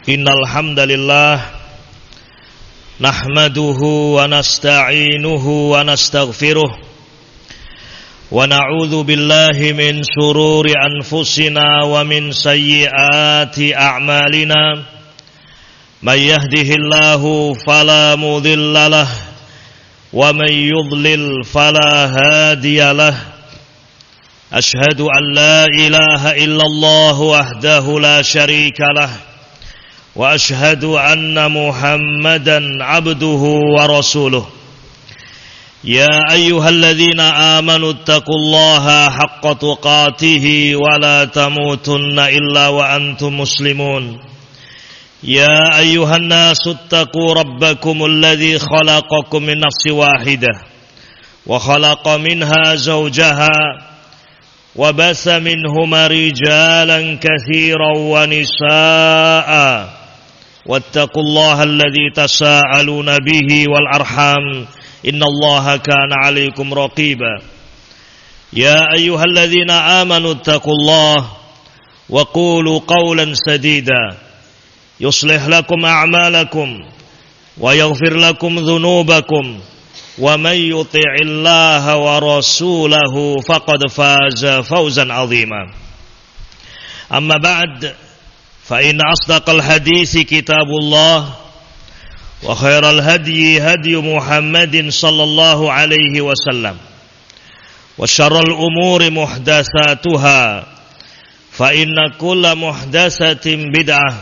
Innal hamdalillah nahmaduhu wa nasta'inuhu wa nastaghfiruh wa na'udzu billahi min shururi anfusina wa min sayyiati a'malina may yahdihillahu fala mudilla lahu wa may yudlil fala hadiya lahu ashhadu an la ilaha illallah wahdahu la syarika lahu wa ashhadu anna Muhammadan abduhu wa rasuluh. Ya ayyuhalladzina amanu taqullaha haqqa tuqatih wa la tamutunna illa wa antum muslimun. Ya ayyuhan nasu taqu rabbakumul ladzi khalaqakum min nafsin wahidah wa khalaqa minha zawjaha wa basa minhuma rijalan katsiran wa nisaa'a wattaqullaha alladzi tasaaluna bihi wal arham innallaha kana 'alaikum raqiba. Ya ayyuhalladzina amanu taqullaha wa qulu qawlan sadida yuslih lakum a'malakum wa yaghfir lakum dhunubakum wa may yuti'illaha wa rasulahu faqad faza fawzan 'azima. Amma ba'd, fa inna asdaqal hadits kitabullah wa khairal hadyi hadyu Muhammadin sallallahu alaihi wasallam wa syarrul umuri muhdatsatuha fa inna kulla muhdatsatin bid'ah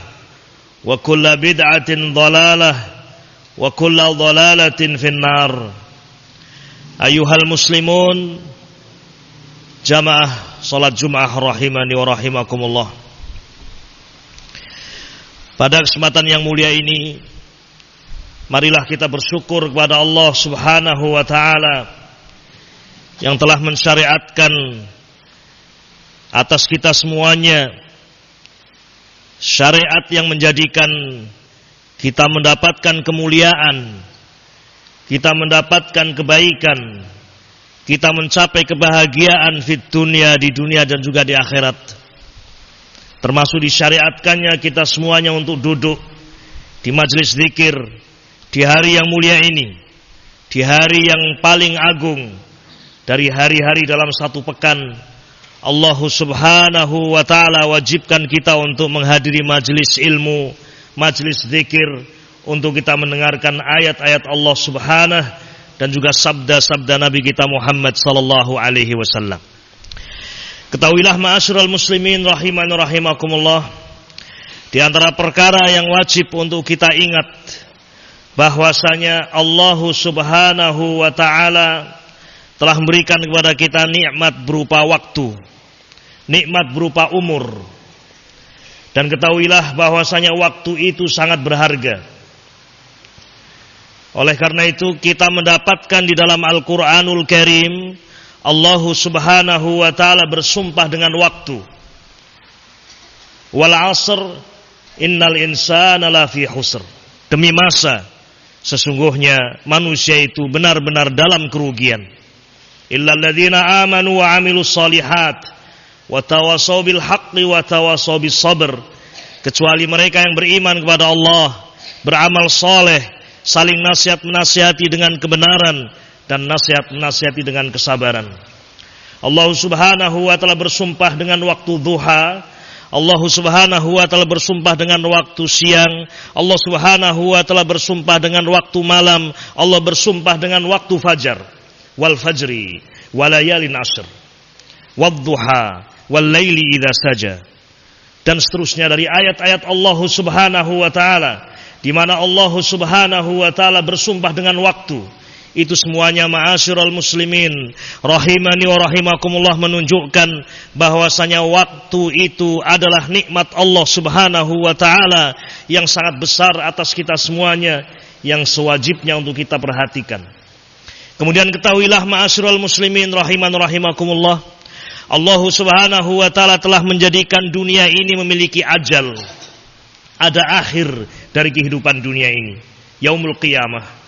wa kulla bid'atin dhalalah wa kulla dhalalatin finnar. Ayuhal muslimun, jamaah salat Jumat rahimani wa rahimakumullah. Pada kesempatan yang mulia ini, marilah kita bersyukur kepada Allah Subhanahu wa taala yang telah mensyariatkan atas kita semuanya syariat yang menjadikan kita mendapatkan kemuliaan, kita mendapatkan kebaikan, kita mencapai kebahagiaan di dunia dan juga di akhirat. Termasuk disyariatkannya kita semuanya untuk duduk di majelis zikir di hari yang mulia ini, di hari yang paling agung dari hari-hari dalam satu pekan. Allah Subhanahu wa ta'ala wajibkan kita untuk menghadiri majelis ilmu, majelis zikir, untuk kita mendengarkan ayat-ayat Allah Subhanahu dan juga sabda-sabda Nabi kita Muhammad sallallahu alaihi wasallam. Ketahuilah ma'asyiral muslimin rahimani rahimakumullah, di antara perkara yang wajib untuk kita ingat bahwasanya Allah Subhanahu wa taala telah memberikan kepada kita nikmat berupa waktu, nikmat berupa umur. Dan ketahuilah bahwasanya waktu itu sangat berharga. Oleh karena itu kita mendapatkan di dalam Al-Qur'anul Karim Allah Subhanahu wa ta'ala bersumpah dengan waktu. Wal 'asr innal insana lafi khusr. Demi masa, sesungguhnya manusia itu benar-benar dalam kerugian. Illal ladzina amanu wa 'amilus shalihat wa tawassaw bil haqqi wa tawassaw bis sabr. Kecuali mereka yang beriman kepada Allah, beramal saleh, saling nasihat menasihati dengan kebenaran dan nasihat menasihati dengan kesabaran. Allah Subhanahu wa ta'ala bersumpah dengan waktu duha, Allah Subhanahu wa ta'ala bersumpah dengan waktu siang, Allah Subhanahu wa ta'ala bersumpah dengan waktu malam, Allah bersumpah dengan waktu fajar, wal fajri walayalin ashr wadduha wal laili idza saja, dan seterusnya dari ayat-ayat Allah Subhanahu wa ta'ala di mana Allah Subhanahu wa ta'ala bersumpah dengan waktu. Itu semuanya ma'asyiral muslimin rahimani wa rahimakumullah menunjukkan bahwasanya waktu itu adalah nikmat Allah Subhanahu wa ta'ala yang sangat besar atas kita semuanya, yang sewajibnya untuk kita perhatikan. Kemudian ketahuilah ma'asyiral muslimin rahimani wa rahimakumullah, Allah Subhanahu wa ta'ala telah menjadikan dunia ini memiliki ajal. Ada akhir dari kehidupan dunia ini, yaumul qiyamah.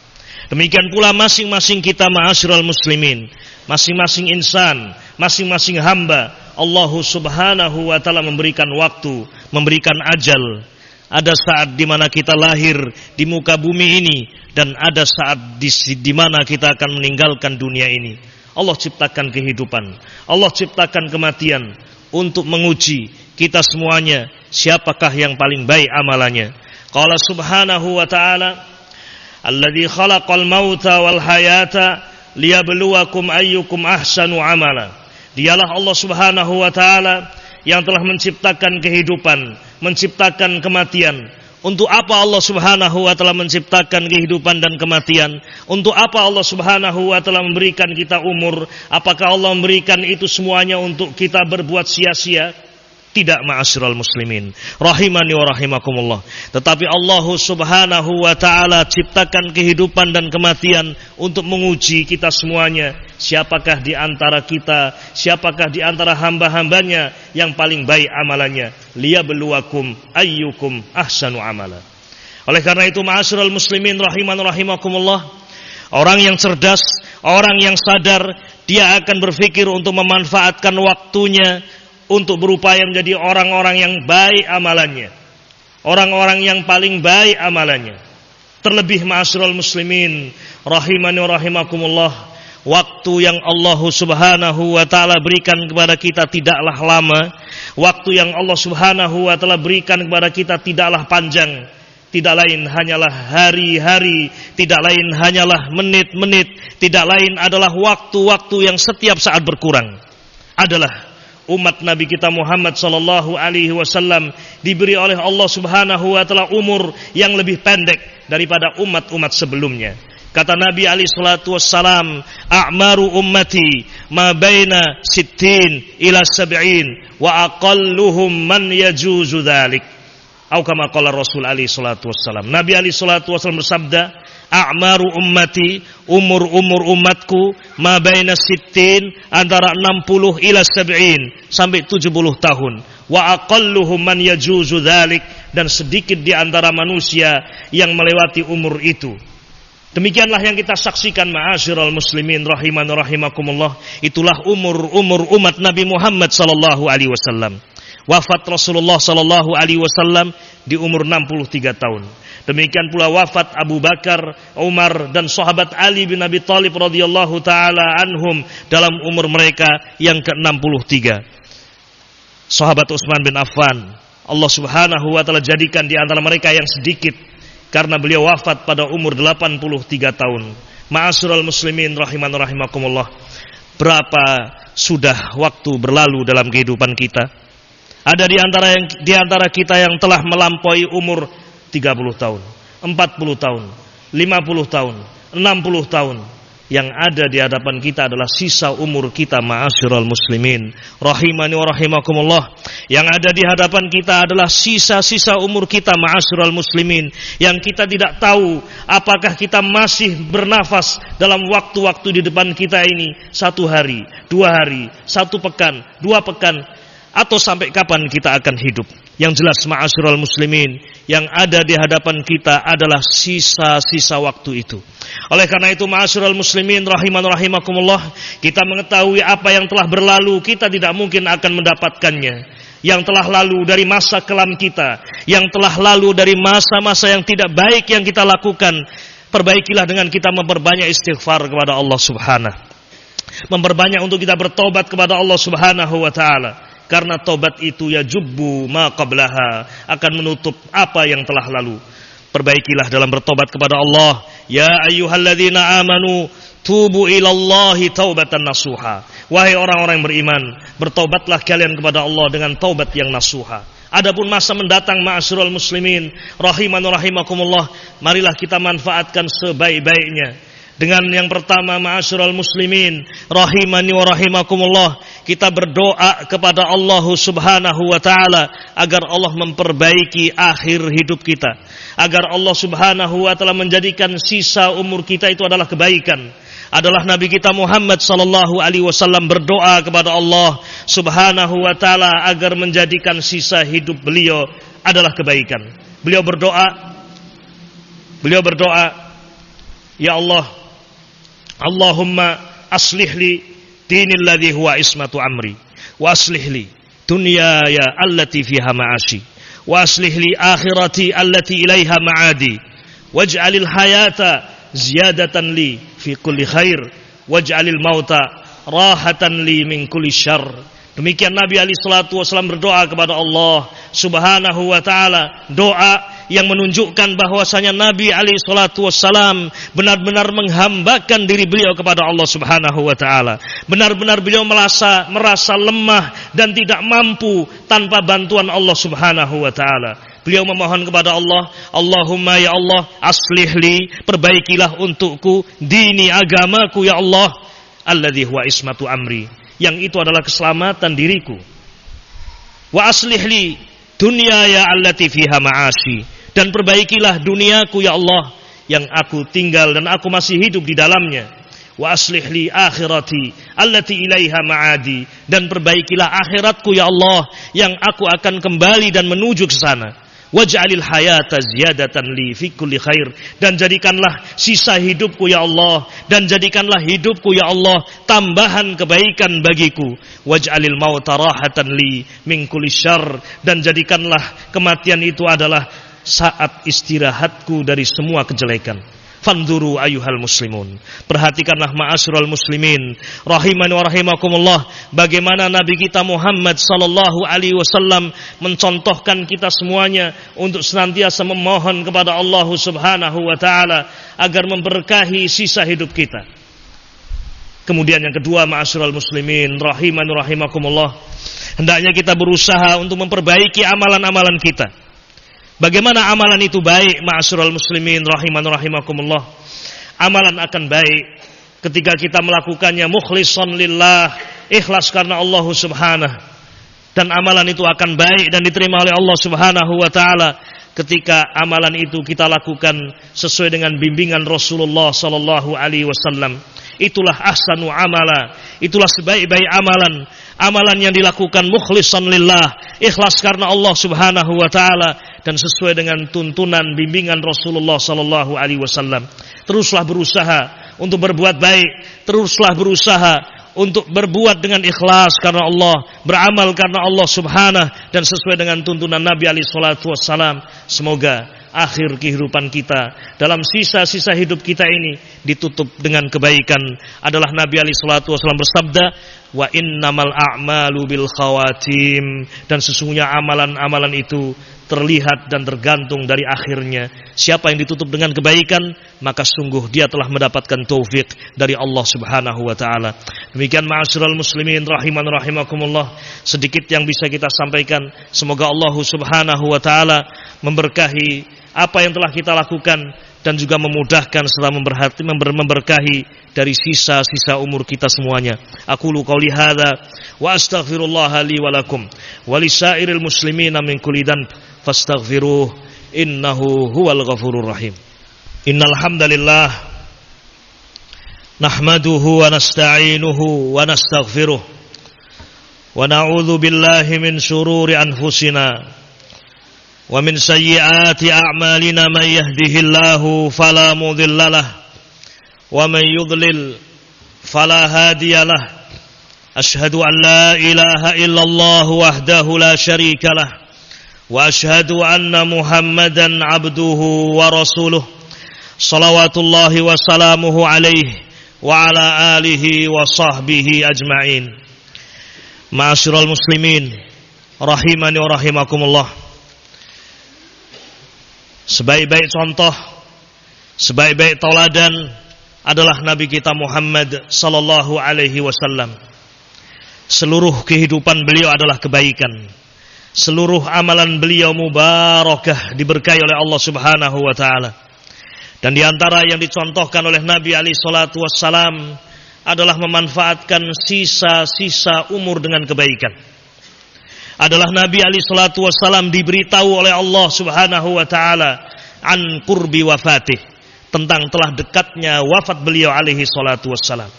Demikian pula masing-masing kita ma'asyiral muslimin, masing-masing insan, masing-masing hamba, Allah Subhanahu wa ta'ala memberikan waktu, memberikan ajal. Ada saat di mana kita lahir di muka bumi ini, dan ada saat di mana kita akan meninggalkan dunia ini. Allah ciptakan kehidupan, Allah ciptakan kematian untuk menguji kita semuanya, siapakah yang paling baik amalannya. Qala subhanahu wa ta'ala, alladzi khalaqal mauta wal hayata liyabluwakum ayyukum ahsanu amala. Dialah Allah subhanahu wa ta'ala yang telah menciptakan kehidupan, menciptakan kematian. Untuk apa Allah subhanahu wa ta'ala menciptakan kehidupan dan kematian? Untuk apa Allah subhanahu wa ta'ala memberikan kita umur? Apakah Allah memberikan itu semuanya untuk kita berbuat sia-sia? Tidak, ma'asyiral muslimin rahimani wa rahimakumullah. Tetapi Allah subhanahu wa ta'ala ciptakan kehidupan dan kematian untuk menguji kita semuanya. Siapakah di antara kita, siapakah di antara hamba-hambanya yang paling baik amalannya. Liyabluwakum ayyukum ahsanu amala. Oleh karena itu, ma'asyiral muslimin rahimani wa rahimakumullah, orang yang cerdas, orang yang sadar, dia akan berpikir untuk memanfaatkan waktunya untuk berupaya menjadi orang-orang yang baik amalannya, orang-orang yang paling baik amalannya. Terlebih ma'asyiral muslimin rahimani wa rahimakumullah, waktu yang Allah subhanahu wa ta'ala berikan kepada kita tidaklah lama. Waktu yang Allah subhanahu wa ta'ala berikan kepada kita tidaklah panjang. Tidak lain hanyalah hari-hari, tidak lain hanyalah menit-menit, tidak lain adalah waktu-waktu yang setiap saat berkurang. Adalah umat Nabi kita Muhammad sallallahu alaihi wasallam diberi oleh Allah subhanahu wa ta'ala umur yang lebih pendek daripada umat-umat sebelumnya. Kata Nabi alaihi salatu wassalam, a'maru ummati ma baina 60 ila 70 wa aqalluhum man yajuzu dzalik. Atau kama qala Rasul alaihi salatu wassalam. Nabi alaihi salatu wassalam bersabda, a'maru ummati, umur-umur umatku, ma baina 60, antara 60 ila 70 sampai 70 tahun. Wa aqalluhum man yajuzu dzalik, dan sedikit di antara manusia yang melewati umur itu. Demikianlah yang kita saksikan ma'asyiral muslimin rahimani rahimakumullah. Itulah umur umat Nabi Muhammad sallallahu alaihi wasallam. Wafat Rasulullah sallallahu alaihi wasallam di umur 63 tahun. Demikian pula wafat Abu Bakar, Umar, dan sahabat Ali bin Abi Thalib radhiyallahu taala anhum dalam umur mereka yang ke-63. Sahabat Utsman bin Affan, Allah subhanahu wa ta'ala jadikan di antara mereka yang sedikit, karena beliau wafat pada umur 83 tahun. Ma'asyiral muslimin rahimani rahimakumullah, berapa sudah waktu berlalu dalam kehidupan kita? Ada di antara kita yang telah melampaui umur 30 tahun, 40 tahun, 50 tahun, 60 tahun. Yang ada di hadapan kita adalah sisa umur kita, ma'asyiral muslimin rahimani wa rahimakumullah. Yang ada di hadapan kita adalah sisa-sisa umur kita, ma'asyiral muslimin, yang kita tidak tahu apakah kita masih bernafas dalam waktu-waktu di depan kita ini, 1 hari, 2 hari, 1 pekan, 2 pekan, atau sampai kapan kita akan hidup. Yang jelas ma'asyiral muslimin, yang ada di hadapan kita adalah sisa-sisa waktu itu. Oleh karena itu ma'asyiral muslimin rahiman rahimakumullah, kita mengetahui apa yang telah berlalu kita tidak mungkin akan mendapatkannya. Yang telah lalu dari masa kelam kita, yang telah lalu dari masa-masa yang tidak baik yang kita lakukan, perbaikilah dengan kita memperbanyak istighfar kepada Allah subhanahu, memperbanyak untuk kita bertobat kepada Allah subhanahu wa ta'ala. Karena tobat itu ya jubbu ma qablaha, akan menutup apa yang telah lalu. Perbaikilah dalam bertobat kepada Allah. Ya ayyuhalladzina amanu tubu ilallahi taubatan nasuha. Wahai orang-orang yang beriman, bertobatlah kalian kepada Allah dengan taubat yang nasuha. Adapun masa mendatang ma'asyiral muslimin rahiman rahimakumullah, marilah kita manfaatkan sebaik-baiknya. Dengan yang pertama ma'asyiral muslimin rahimani wa rahimakumullah, kita berdoa kepada Allah subhanahu wa ta'ala agar Allah memperbaiki akhir hidup kita, agar Allah subhanahu wa ta'ala menjadikan sisa umur kita itu adalah kebaikan. Adalah Nabi kita Muhammad sallallahu alaihi wasallam berdoa kepada Allah subhanahu wa ta'ala agar menjadikan sisa hidup beliau adalah kebaikan. Beliau berdoa, ya Allah, Allahumma aslih li dinil ladzi huwa ismatu amri wa aslih li dunyaya allati fiha ma'ashi wa aslih li akhirati allati ilaiha ma'adi waj'alil hayata ziyadatan li fi kulli khair waj'alil mauta rahatan li min kulli syarr. Demikian Nabi alaihi salatu wasallam berdoa kepada Allah Subhanahu wa taala, doa yang menunjukkan bahwasanya Nabi alaihi salatu wasallam benar-benar menghambakan diri beliau kepada Allah Subhanahu wa taala. Benar-benar beliau merasa lemah dan tidak mampu tanpa bantuan Allah Subhanahu wa taala. Beliau memohon kepada Allah, Allahumma ya Allah, aslih li, perbaikilah untukku dini agamaku ya Allah, alladzi huwa ismatu amri, yang itu adalah keselamatan diriku. Wa aslih li dunyaya allati fiha ma'ashi, dan perbaikilah duniaku ya Allah yang aku tinggal dan aku masih hidup di dalamnya. Wa aslih li akhirati allati ilaiha ma'adi, dan perbaikilah akhiratku ya Allah yang aku akan kembali dan menuju ke sana. Waj'alil hayata ziyadatan li fi kulli khair, dan jadikanlah sisa hidupku ya Allah, dan jadikanlah hidupku ya Allah tambahan kebaikan bagiku. Waj'alil mauta rahatan li min kulli syarr, dan jadikanlah kematian itu adalah saat istirahatku dari semua kejelekan. Fanzuru ayyuhal muslimun, perhatikanlah ma'asyiral muslimin rahimani wa rahimakumullah, bagaimana Nabi kita Muhammad sallallahu alaihi wasallam mencontohkan kita semuanya untuk senantiasa memohon kepada Allah Subhanahu wa taala agar memberkahi sisa hidup kita. Kemudian yang kedua, ma'asyiral muslimin rahimani wa rahimakumullah, hendaknya kita berusaha untuk memperbaiki amalan-amalan kita. Bagaimana amalan itu baik, ma'asyiral muslimin rahiman rahimakumullah? Amalan akan baik ketika kita melakukannya mukhlishan lillah, ikhlas karena Allah Subhanahu. Dan amalan itu akan baik dan diterima oleh Allah Subhanahu wa taala ketika amalan itu kita lakukan sesuai dengan bimbingan Rasulullah sallallahu alaihi wasallam. Itulah ahsanu amala, itulah sebaik-baik amalan, amalan yang dilakukan mukhlishan lillah, ikhlas karena Allah Subhanahu wa taala dan sesuai dengan tuntunan bimbingan Rasulullah sallallahu alaihi wasallam. Teruslah berusaha untuk berbuat baik, teruslah berusaha untuk berbuat dengan ikhlas karena Allah, beramal karena Allah Subhanahu dan sesuai dengan tuntunan Nabi alaihi salatu wasallam. Semoga akhir kehidupan kita, dalam sisa-sisa hidup kita ini ditutup dengan kebaikan. Adalah Nabi alaihi salatu wasallam bersabda, wa innamal a'malu bil khawatim, dan sesungguhnya amalan-amalan itu terlihat dan tergantung dari akhirnya. Siapa yang ditutup dengan kebaikan, maka sungguh dia telah mendapatkan taufik dari Allah Subhanahu wa taala. Demikian ma'asyiral muslimin rahiman rahimakumullah, sedikit yang bisa kita sampaikan. Semoga Allah Subhanahu wa taala memberkahi apa yang telah kita lakukan dan juga memudahkan serta memberkahi dari sisa-sisa umur kita semuanya. Aqulu qouli hadza wa astaghfirullah li wa lakum wa lisairil muslimina min kulli dhanb fastaghfiruh innahu huwal ghafurur rahim. Innal hamdalillah nahmaduhu wa nasta'inuhu wa nastaghfiruh wa na'udzu billahi min shururi anfusina wa min sayyiati a'malina, man yahdihillahu fala mudilla lahu wa man yudlil fala hadiya lahu. Asyhadu an la ilaha illallah wahdahu la syarika lahu wa asyhadu anna Muhammadan abduhu wa rasuluh, salawatullahi wa salamuhu alaihi wa ala alihi wa sahbihi ajma'in. Ma'asyiral muslimin rahimani wa rahimakumullah, sebaik-baik contoh, sebaik-baik tauladan adalah Nabi kita Muhammad sallallahu alaihi wasallam. Seluruh kehidupan beliau adalah kebaikan. Seluruh amalan beliau mubarakah, diberkahi oleh Allah Subhanahu wa taala. Dan di antara yang dicontohkan oleh Nabi alaihi salatu wassalam adalah memanfaatkan sisa-sisa umur dengan kebaikan. Adalah Nabi alaihi salatu wassalam diberitahu oleh Allah Subhanahu wa taala an qurbi wafatih, tentang telah dekatnya wafat beliau alaihi salatu wassalam.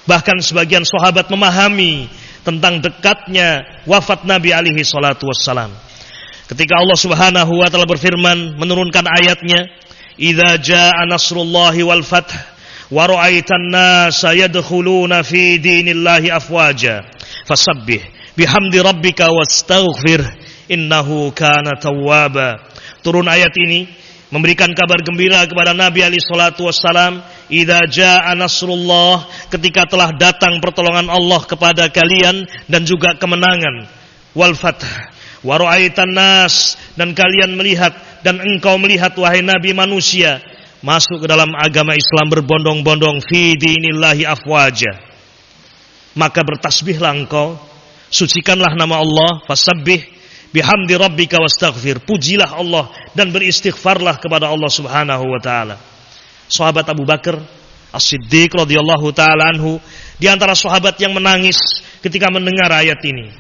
Bahkan sebagian sahabat memahami tentang dekatnya wafat Nabi alaihi salatu wassalam ketika Allah Subhanahu wa taala berfirman menurunkan ayatnya, idza jaa nasrullahi wal fath wa ra'aitan nasa yadkhuluna fi dinillahi afwaja fasabbih bihamdi rabbika wastaghfir innahu kana tawwaba. Turun ayat ini memberikan kabar gembira kepada Nabi alaihi salatu wassalam, idza jaa nasrullah, ketika telah datang pertolongan Allah kepada kalian dan juga kemenangan, wal fath wa ra'aitan nas, dan kalian melihat dan engkau melihat wahai nabi manusia masuk ke dalam agama Islam berbondong-bondong, fi dinillahi afwaja, maka bertasbihlah engkau, sucikanlah nama Allah, fasabbih bihamdi rabbika wastaghfir, pujilah Allah dan beristighfarlah kepada Allah Subhanahu wa taala. Sahabat Abu Bakar As-Siddiq radhiyallahu taala anhu di antara sahabat yang menangis ketika mendengar ayat ini,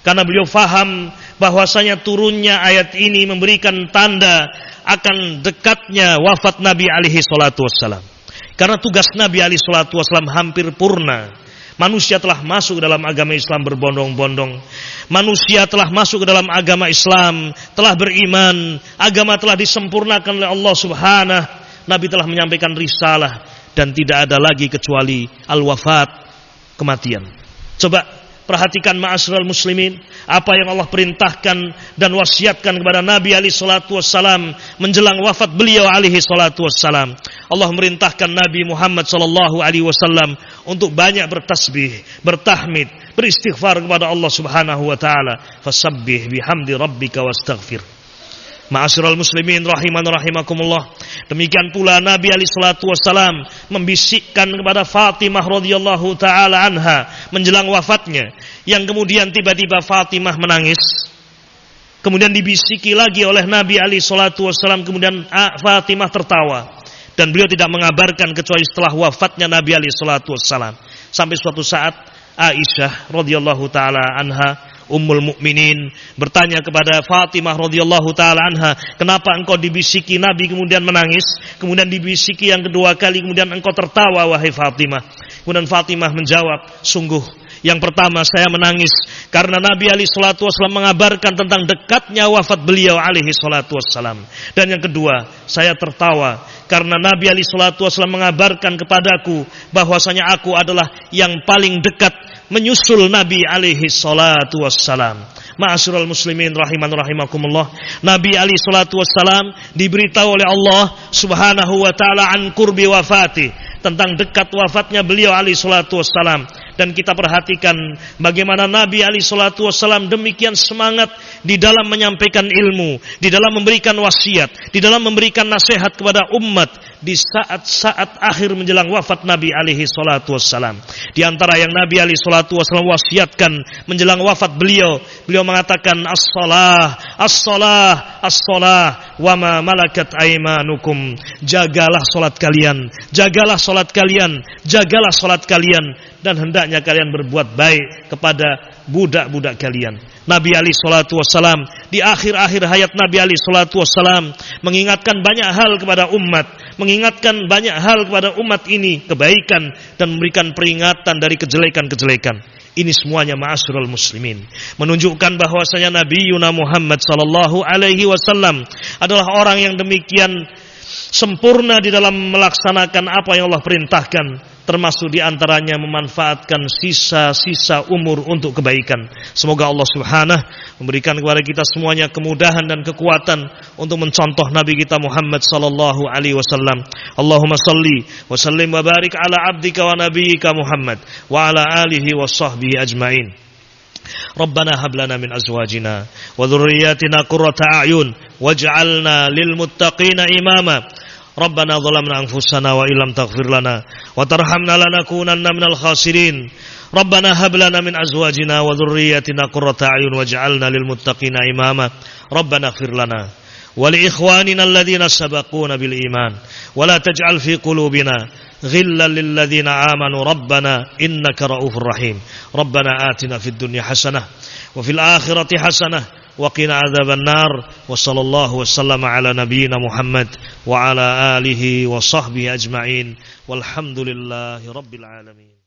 karena beliau faham bahwasanya turunnya ayat ini memberikan tanda akan dekatnya wafat Nabi alaihi salatu wassalam. Karena tugas Nabi alaihi salatu wassalam hampir purna. Manusia telah masuk ke dalam agama Islam berbondong-bondong. Manusia telah masuk ke dalam agama Islam, telah beriman, agama telah disempurnakan oleh Allah Subhanahu. Nabi telah menyampaikan risalah dan tidak ada lagi kecuali al-wafat, kematian. Coba perhatikan ma'asyiral muslimin, apa yang Allah perintahkan dan wasiatkan kepada Nabi alaihi salatu wassalam menjelang wafat beliau alaihi salatu wassalam. Allah merintahkan Nabi Muhammad sallallahu alaihi wasallam untuk banyak bertasbih, bertahmid, beristighfar kepada Allah Subhanahu wa taala. Fasabbih bihamdi rabbika wastaghfir. Ma'asyiral muslimin rahiman rahimakumullah. Demikian pula Nabi alaihi salatu wassalam membisikkan kepada Fatimah radhiyallahu taala anha menjelang wafatnya, yang kemudian tiba-tiba Fatimah menangis. Kemudian dibisiki lagi oleh Nabi alaihi salatu wassalam, kemudian Fatimah tertawa, dan beliau tidak mengabarkan kecuali setelah wafatnya Nabi alaihi salatu wassalam. Sampai suatu saat Aisyah radhiyallahu taala anha Ummul Mukminin bertanya kepada Fatimah radhiyallahu taala anha, kenapa engkau dibisiki Nabi kemudian menangis, kemudian dibisiki yang kedua kali kemudian engkau tertawa wahai Fatimah? Kemudian Fatimah menjawab, sungguh yang pertama saya menangis karena Nabi alaihi salatu wasallam mengabarkan tentang dekatnya wafat beliau alaihi salatu wasallam, dan yang kedua saya tertawa karena Nabi alaihi salatu wasallam mengabarkan kepadaku bahwasanya aku adalah yang paling dekat menyusul Nabi alaihi salatu wassalam. Ma'asyiral muslimin rahiman rahimakumullah, Nabi alaihi salatu wassalam diberitahu oleh Allah Subhanahu wa taala an qurbi wafati, tentang dekat wafatnya beliau alaihi salatu wassalam. Dan kita perhatikan bagaimana Nabi alaihi salatu wassalam demikian semangat di dalam menyampaikan ilmu, di dalam memberikan wasiat, di dalam memberikan nasihat kepada umat di saat-saat akhir menjelang wafat Nabi alaihi salatu wassalam. Di antara yang Nabi alaihi salatu wassalam wasiatkan menjelang wafat beliau mengatakan as-shalah, as-shalah, as-shalah wa ma malakat aimanukum. Jagalah salat kalian, jagalah salat kalian, jagalah salat kalian, dan hendaknya kalian berbuat baik kepada budak-budak kalian. Nabi alaihi salatu wassalam di akhir-akhir hayat Nabi alaihi salatu wassalam mengingatkan banyak hal kepada umat, mengingatkan banyak hal kepada umat ini, kebaikan, dan memberikan peringatan dari kejelekan-kejelekan. Ini semuanya ma'asyiral muslimin menunjukkan bahwasanya Nabi Yuna Muhammad sallallahu alaihi wasallam adalah orang yang demikian sempurna di dalam melaksanakan apa yang Allah perintahkan, termasuk di antaranya memanfaatkan sisa-sisa umur untuk kebaikan. Semoga Allah Subhanahu memberikan kepada kita semuanya kemudahan dan kekuatan untuk mencontoh Nabi kita Muhammad sallallahu alaihi wasallam. Allahumma salli wa sallim wa barik ala abdika wa nabiyyika Muhammad wa ala alihi wa sahbihi ajmain. Rabbana hab lana min azwajina wa dhurriyyatina qurrata a'yun waj'alna lil muttaqina imama. Rabbana zalamna anfusana wa illam taghfir lana wa tarhamna lanakunanna minal khasirin. Rabbana hab lana min azwajina wa dhurriyyatina qurrata a'yun waj'alna lil muttaqina imama. Rabbana ighfir lana wa li ikhwanina alladhina sabaquna bil iman wa la taj'al fi qulubina غلا للذين آمنوا ربنا إنك رؤوف رحيم. ربنا آتنا في الدنيا حسنة وفي الآخرة حسنة وقنا عذاب النار. وصلى الله وسلم على نبينا محمد وعلى آله وصحبه أجمعين والحمد لله رب العالمين.